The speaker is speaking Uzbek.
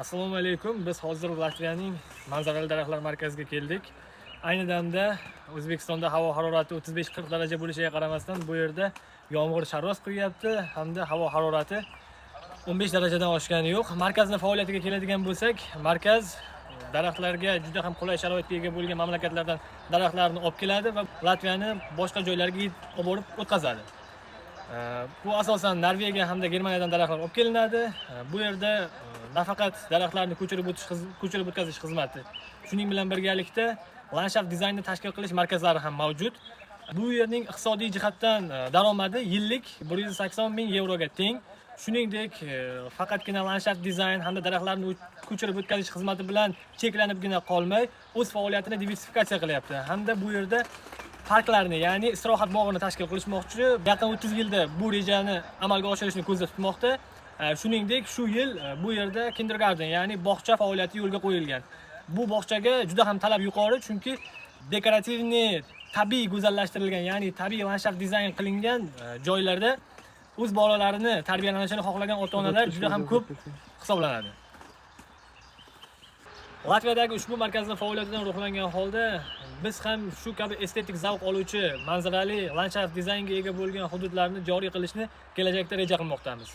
Assalomu alaykum. Biz hozir Latviyaning manzarali daraxtlar markaziga keldik. Ayni damda O'zbekistonda havo harorati 35-40 daraja bo'lishiga qaramasdan bu yerda yomg'ir sharros quyyapti hamda havo harorati 15 darajadan oshgani yo'q. Markazning faoliyatiga keladigan bo'lsak, markaz daraxtlarga juda ham qulay sharoitga ega bo'lgan mamlakatlardan daraxtlarni olib keladi va Latviyani boshqa joylarga olib borib o'tkazadi. Bu asosan Norvegiya hamda Germaniyadan daraxtlar olib kelinadi. Bu yerda nafaqat daraxtlarni ko'chirib o'tkazish xizmati, shuning bilan birgalikda landshaft dizaynni tashkil qilish markazlari ham mavjud. Bu yerning iqtisodiy jihatdan daromadi yillik 180 ming yevroga teng. Shuningdek, faqatgina landshaft dizayn hamda daraxtlarni ko'chirib o'tkazish xizmati bilan cheklanibgina qolmay, o'z faoliyatini diversifikatsiya qilyapti. Hamda bu yerda parklarni, ya'ni istirohat bog'ini tashkil qilishmoqchi. Yaqin 30 yilda bu rejani amalga oshirishni ko'zda tutmoqda. Shuningdek, shu yil bu yerda kindergarten, ya'ni bog'cha faoliyati yo'lga qo'yilgan. Bu bog'chaga juda ham talab yuqori, chunki dekorativni tabiiy go'zallashtirilgan, ya'ni tabiiy landshaft dizayn qilingan joylarda o'z bolalarini tarbiyalanishini xohlagan ota-onalar juda ham ko'p hisoblanadi. Latviyadagi ushbu markazning faoliyatidan ruhlangan holda biz ham shu kabi estetik zavq oluvchi manzarali landshaft dizaynga ega bo'lgan hududlarni joriy qilishni kelajakda reja qilmoqdamiz.